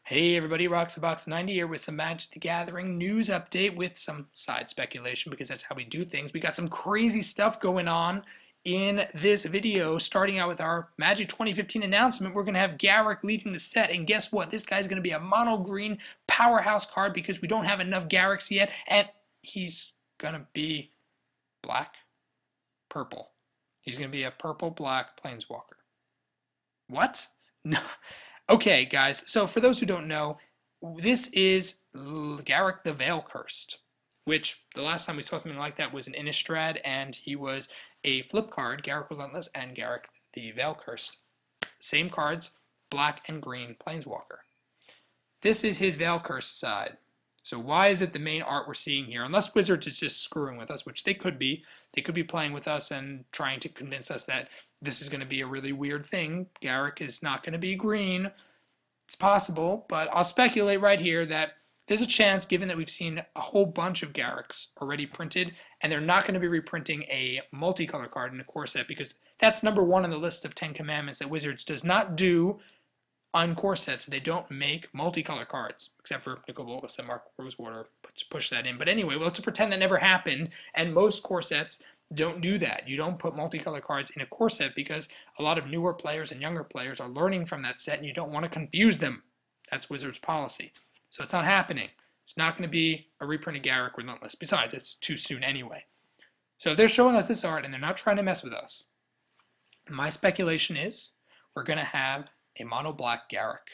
Hey everybody, Roxabox90 here with some Magic the Gathering news update with some side speculation because that's how we do things. We got some crazy stuff going on in this video, starting out with our Magic 2015 announcement. We're going to have Garruk leading the set, and guess what? This guy's going to be a mono green powerhouse card because we don't have enough Garruks yet, and he's going to be black, purple. He's going to be a purple-black planeswalker. What? No. Okay, guys, so for those who don't know, this is Garruk the Veil Cursed, which the last time we saw something like that was in Innistrad, and he was a flip card, Garruk Relentless and Garruk the Veil Cursed. Same cards, black and green Planeswalker. This is his Veil Cursed side. So why is it the main art we're seeing here? Unless Wizards is just screwing with us, which they could be. They could be playing with us and trying to convince us that this is going to be a really weird thing. Garruk is not going to be green. It's possible, but I'll speculate right here that there's a chance, given that we've seen a whole bunch of Garruks already printed, and they're not going to be reprinting a multicolor card in a core set, because that's number one on the list of 10 commandments that Wizards does not do on core sets. They don't make multicolor cards, except for Nicol Bolas and Mark Rosewater push that in. But anyway, well, let's pretend that never happened, and most core sets don't do that. You don't put multicolor cards in a core set because a lot of newer players and younger players are learning from that set, and you don't want to confuse them. That's Wizards' policy. So it's not happening. It's not going to be a reprint of Garruk Relentless. Besides, it's too soon anyway. So if they're showing us this art and they're not trying to mess with us, my speculation is we're going to have a mono black Garruk,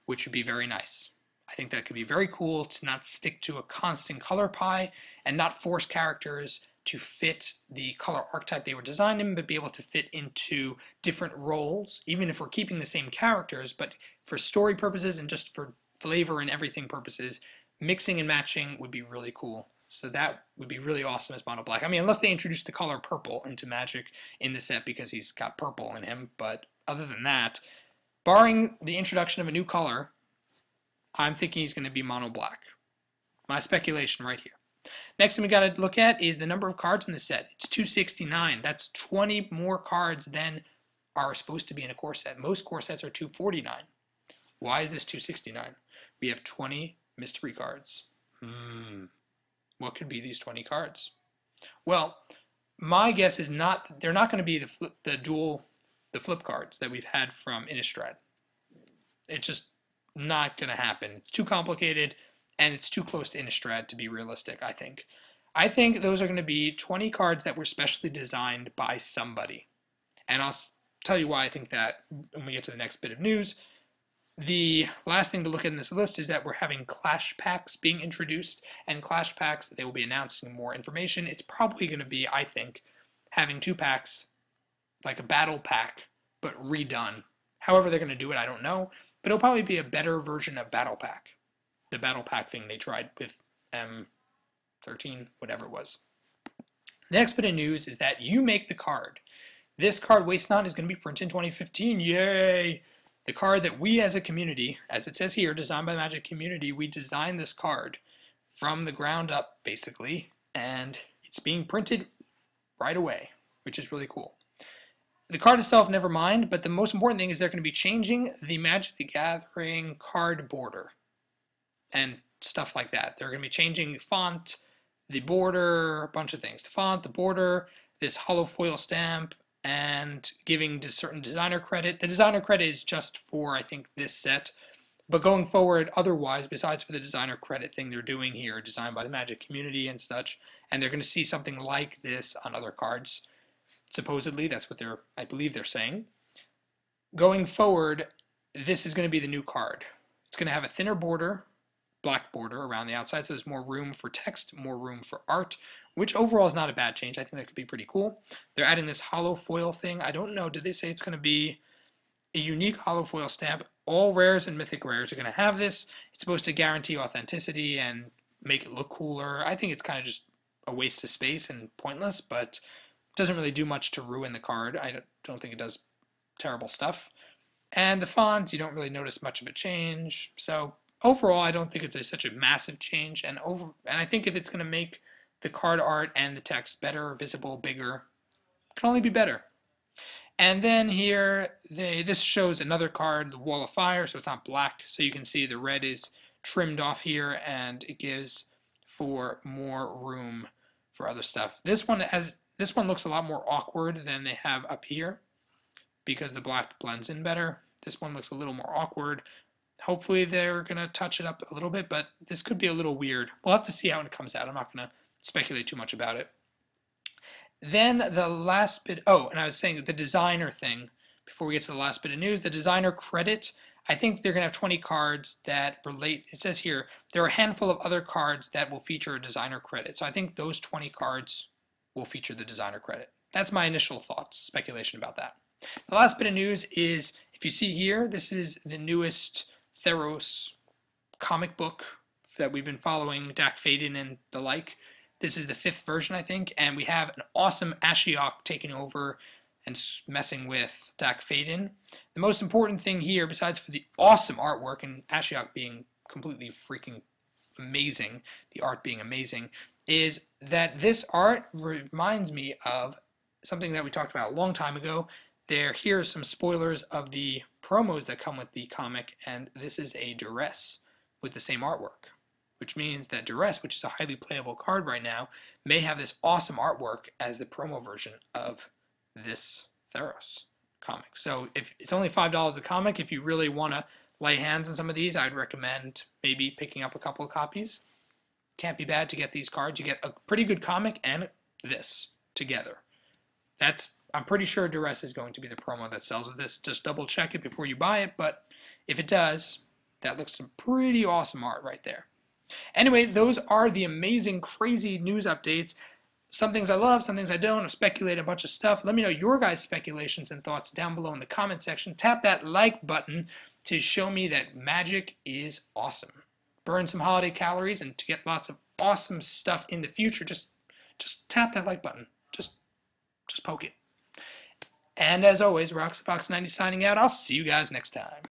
which would be very nice. I think that could be very cool to not stick to a constant color pie and not force characters to fit the color archetype they were designed in, but be able to fit into different roles, even if we're keeping the same characters, but for story purposes and just for flavor and everything purposes, mixing and matching would be really cool. So that would be really awesome as mono black. I mean, unless they introduce the color purple into Magic in the set because he's got purple in him, but other than that, barring the introduction of a new color, I'm thinking he's going to be mono black. My speculation right here. Next thing we got to look at is the number of cards in the set. It's 269. That's 20 more cards than are supposed to be in a core set. Most core sets are 249. Why is this 269? We have 20 mystery cards. What could be these 20 cards? Well, my guess is they're not going to be the flip cards that we've had from Innistrad. It's just not going to happen. It's too complicated, and it's too close to Innistrad to be realistic, I think. I think those are going to be 20 cards that were specially designed by somebody. And I'll tell you why I think that when we get to the next bit of news. The last thing to look at in this list is that we're having Clash Packs being introduced, and Clash Packs, they will be announcing more information. It's probably going to be, I think, having 2 packs, like a battle pack, but redone. However they're going to do it, I don't know, but it'll probably be a better version of Battle Pack. The Battle Pack thing they tried with M13, whatever it was. The next bit of news is that you make the card. This card, Waste Not, is going to be printed in 2015. Yay! The card that we as a community, as it says here, designed by the Magic community, we designed this card from the ground up, basically, and it's being printed right away, which is really cool. The card itself, never mind, but the most important thing is they're going to be changing the Magic the Gathering card border and stuff like that. They're going to be changing the font, the border, a bunch of things. The font, the border, this hollow foil stamp, and giving certain designer credit. The designer credit is just for, I think, this set. But going forward, otherwise, besides for the designer credit thing they're doing here, designed by the Magic community and such, and they're going to see something like this on other cards. Supposedly, that's what I believe they're saying. Going forward, this is going to be the new card. It's going to have a thinner border, black border around the outside, so there's more room for text, more room for art, which overall is not a bad change. I think that could be pretty cool. They're adding this hollow foil thing. I don't know, did they say it's going to be a unique hollow foil stamp? All rares and mythic rares are going to have this. It's supposed to guarantee authenticity and make it look cooler. I think it's kind of just a waste of space and pointless, but it doesn't really do much to ruin the card. I don't think it does terrible stuff. And the font, you don't really notice much of a change. So overall, I don't think it's such a massive change. And I think if it's going to make the card art and the text better, visible, bigger, it can only be better. And then here, this shows another card, the Wall of Fire, so it's not black. So you can see the red is trimmed off here, and it gives for more room for other stuff. This one looks a lot more awkward than they have up here because the black blends in better. This one looks a little more awkward. Hopefully they're going to touch it up a little bit, but this could be a little weird. We'll have to see how it comes out. I'm not going to speculate too much about it. Then the last bit, oh, and I was saying the designer thing, before we get to the last bit of news, the designer credit, I think they're going to have 20 cards that relate. It says here, there are a handful of other cards that will feature a designer credit. So I think those 20 cards will feature the designer credit. That's my initial thoughts, speculation about that. The last bit of news is, if you see here, this is the newest Theros comic book that we've been following, Dack Fayden and the like. This is the 5th version, I think, and we have an awesome Ashiok taking over and messing with Dack Fayden. The most important thing here, besides for the awesome artwork and Ashiok being completely freaking amazing, the art being amazing, is that this art reminds me of something that we talked about a long time ago. Here are some spoilers of the promos that come with the comic, and this is a Duress with the same artwork, which means that Duress, which is a highly playable card right now, may have this awesome artwork as the promo version of this Theros comic. So if it's only $5 a comic, if you really want to lay hands on some of these, I'd recommend maybe picking up a couple of copies. Can't be bad to get these cards. You get a pretty good comic and this together. I'm pretty sure Duress is going to be the promo that sells with this. Just double check it before you buy it, but if it does, that looks some pretty awesome art right there. Anyway, those are the amazing, crazy news updates. Some things I love, some things I don't. I've speculated a bunch of stuff. Let me know your guys' speculations and thoughts down below in the comment section. Tap that like button to show me that Magic is awesome. Burn some holiday calories, and to get lots of awesome stuff in the future, just tap that like button. Just poke it. And as always, RoxyFox90 signing out. I'll see you guys next time.